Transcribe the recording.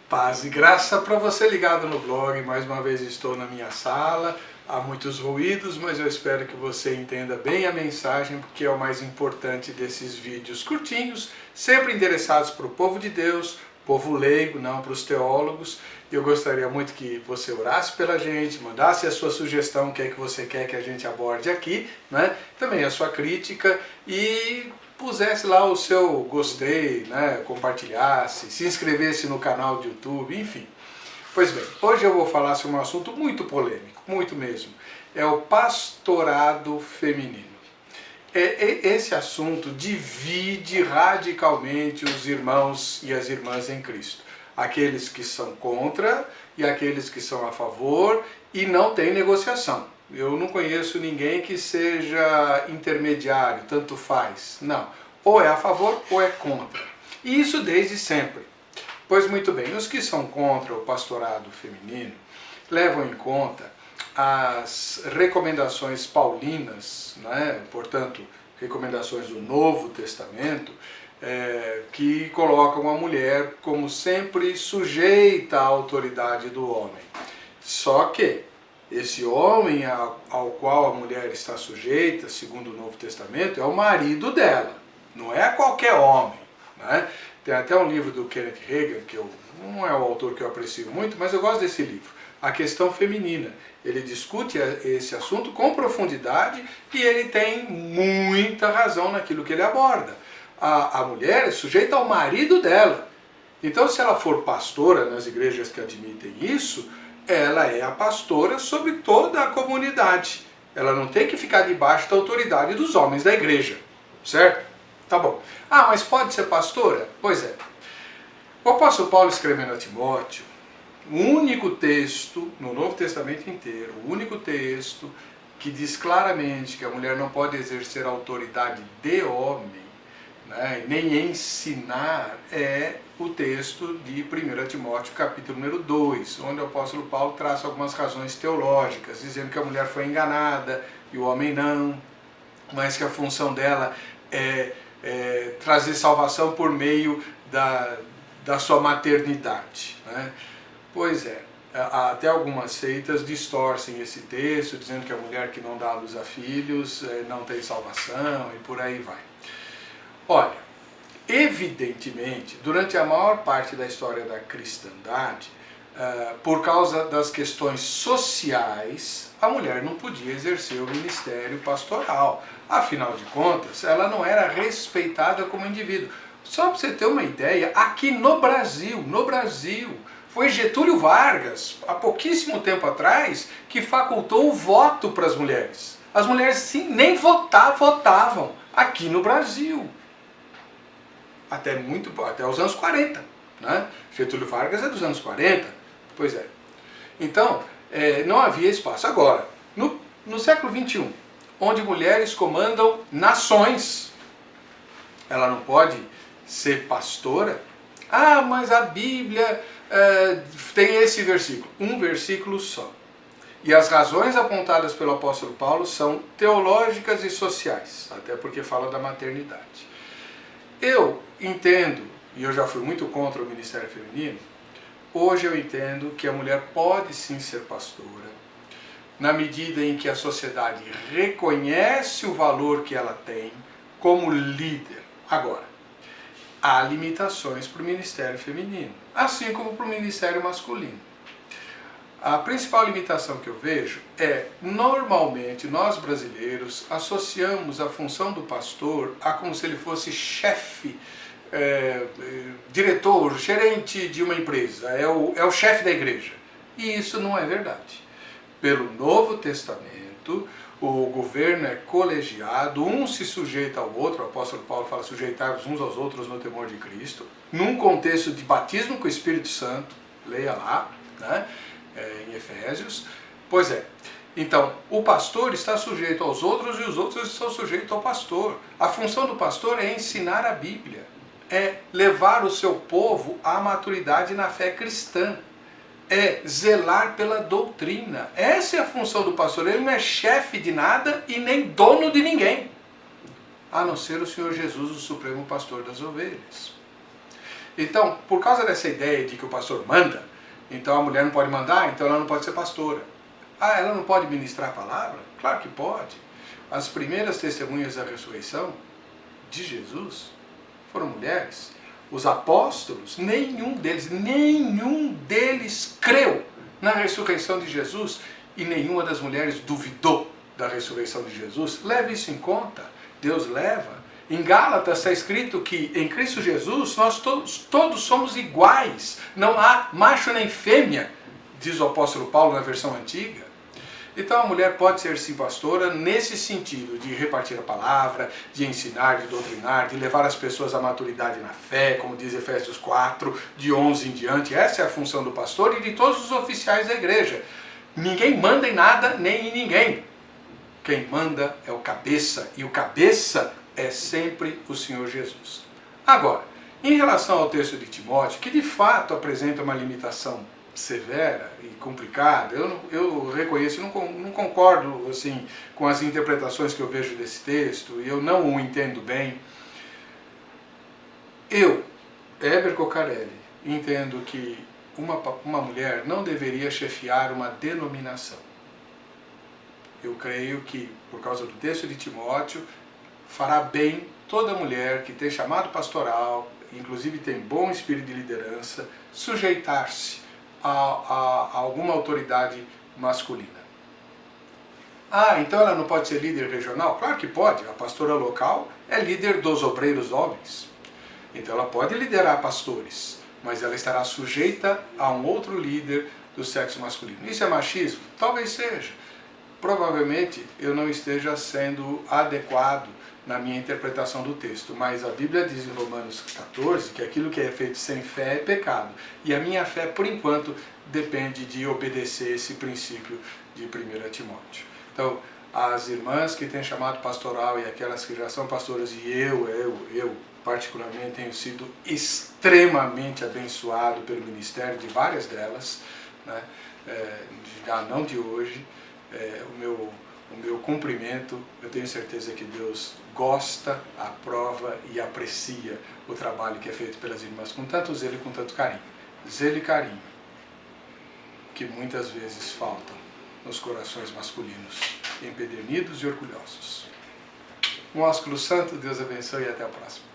Paz e graça para você ligado no blog. Mais uma vez estou na minha sala, há muitos ruídos, mas eu espero que você entenda bem a mensagem, porque é o mais importante desses vídeos curtinhos, sempre endereçados para o povo de Deus, povo leigo, não para os teólogos. Eu gostaria muito que você orasse pela gente, mandasse a sua sugestão, o que é que você quer que a gente aborde aqui, né? Também a sua crítica e pusesse lá o seu gostei, né? Compartilhasse, se inscrevesse no canal do YouTube, enfim. Pois bem, hoje eu vou falar sobre um assunto muito polêmico, muito mesmo. É o pastorado feminino. Esse assunto divide radicalmente os irmãos e as irmãs em Cristo. Aqueles que são contra e aqueles que são a favor, e não tem negociação. Eu não conheço ninguém que seja intermediário, tanto faz. Não. Ou é a favor ou é contra. E isso desde sempre. Pois muito bem, os que são contra o pastorado feminino levam em conta as recomendações paulinas, né? Portanto, recomendações do Novo Testamento, que colocam a mulher como sempre sujeita à autoridade do homem. Só que esse homem ao qual a mulher está sujeita, segundo o Novo Testamento, é o marido dela, não é qualquer homem, né? Tem até um livro do Kenneth Hagin, que não é o autor que eu aprecio muito, mas eu gosto desse livro, A Questão Feminina. Ele discute esse assunto com profundidade e ele tem muita razão naquilo que ele aborda. A mulher é sujeita ao marido dela. Então, se ela for pastora nas igrejas que admitem isso, ela é a pastora sobre toda a comunidade. Ela não tem que ficar debaixo da autoridade dos homens da igreja, certo? Tá bom. Ah, mas pode ser pastora? Pois é. O apóstolo Paulo escrevendo a Timóteo, o único texto no Novo Testamento inteiro, o único texto que diz claramente que a mulher não pode exercer a autoridade de homem, né, nem ensinar, é o texto de 1 Timóteo, capítulo número 2, onde o apóstolo Paulo traça algumas razões teológicas, dizendo que a mulher foi enganada e o homem não, mas que a função dela é trazer salvação por meio da sua maternidade, né? Pois é, até algumas seitas distorcem esse texto, dizendo que a mulher que não dá à luz a filhos não tem salvação e por aí vai. Olha, evidentemente, durante a maior parte da história da cristandade, por causa das questões sociais, a mulher não podia exercer o ministério pastoral. Afinal de contas, ela não era respeitada como indivíduo. Só para você ter uma ideia, aqui no Brasil, foi Getúlio Vargas, há pouquíssimo tempo atrás, que facultou o voto para as mulheres. As mulheres sim, nem votavam aqui no Brasil. Até os anos 40. Né? Getúlio Vargas é dos anos 40. Pois é. Então, não havia espaço. Agora, no século XXI, onde mulheres comandam nações, ela não pode ser pastora? Ah, mas a Bíblia tem esse versículo. Um versículo só. E as razões apontadas pelo apóstolo Paulo são teológicas e sociais, até porque fala da maternidade. Eu entendo, e eu já fui muito contra o ministério feminino, hoje eu entendo que a mulher pode sim ser pastora, na medida em que a sociedade reconhece o valor que ela tem como líder. Agora, há limitações para o ministério feminino, assim como para o ministério masculino. A principal limitação que eu vejo é, normalmente, nós brasileiros associamos a função do pastor a como se ele fosse chefe, diretor, gerente de uma empresa, é o chefe da igreja. E isso não é verdade. Pelo Novo Testamento, o governo é colegiado, um se sujeita ao outro, o apóstolo Paulo fala sujeitar-vos uns aos outros no temor de Cristo, num contexto de batismo com o Espírito Santo, leia lá, né? Em Efésios. Pois é, então o pastor está sujeito aos outros e os outros estão sujeitos ao pastor. A função do pastor é ensinar a Bíblia, é levar o seu povo à maturidade na fé cristã, é zelar pela doutrina. Essa é a função do pastor. Ele não é chefe de nada e nem dono de ninguém. a não ser o Senhor Jesus, o supremo pastor das ovelhas. Então, por causa dessa ideia de que o pastor manda, então a mulher não pode mandar, então ela não pode ser pastora. Ah, ela não pode ministrar a palavra? Claro que pode. As primeiras testemunhas da ressurreição de Jesus foram mulheres. Os apóstolos, nenhum deles creu na ressurreição de Jesus e nenhuma das mulheres duvidou da ressurreição de Jesus. Leve isso em conta. Deus leva. Em Gálatas está escrito que em Cristo Jesus nós todos somos iguais. Não há macho nem fêmea, diz o apóstolo Paulo na versão antiga. Então a mulher pode ser sim pastora nesse sentido de repartir a palavra, de ensinar, de doutrinar, de levar as pessoas à maturidade na fé, como diz Efésios 4, de 11 em diante. Essa é a função do pastor e de todos os oficiais da igreja. Ninguém manda em nada nem em ninguém. Quem manda é o cabeça, e o cabeça é sempre o Senhor Jesus. Agora, em relação ao texto de Timóteo, que de fato apresenta uma limitação severa e complicada, eu reconheço, não concordo assim, com as interpretações que eu vejo desse texto, e eu não o entendo bem. Eu, Heber Cocarelli, entendo que uma mulher não deveria chefiar uma denominação. Eu creio que, por causa do texto de Timóteo, fará bem toda mulher que tem chamado pastoral, inclusive tem bom espírito de liderança, sujeitar-se a alguma autoridade masculina. Ah, então ela não pode ser líder regional? Claro que pode. A pastora local é líder dos obreiros homens. Então ela pode liderar pastores, mas ela estará sujeita a um outro líder do sexo masculino. Isso é machismo? Talvez seja. Provavelmente eu não esteja sendo adequado na minha interpretação do texto, mas a Bíblia diz em Romanos 14 que aquilo que é feito sem fé é pecado. E a minha fé, por enquanto, depende de obedecer esse princípio de 1 Timóteo. Então, as irmãs que têm chamado pastoral e aquelas que já são pastoras, e eu particularmente tenho sido extremamente abençoado pelo ministério de várias delas, né? Não de hoje. O meu cumprimento, eu tenho certeza que Deus gosta, aprova e aprecia o trabalho que é feito pelas irmãs com tanto zelo e com tanto carinho. Zelo e carinho, que muitas vezes faltam nos corações masculinos, empedernidos e orgulhosos. Um ósculo santo, Deus abençoe e até a próxima.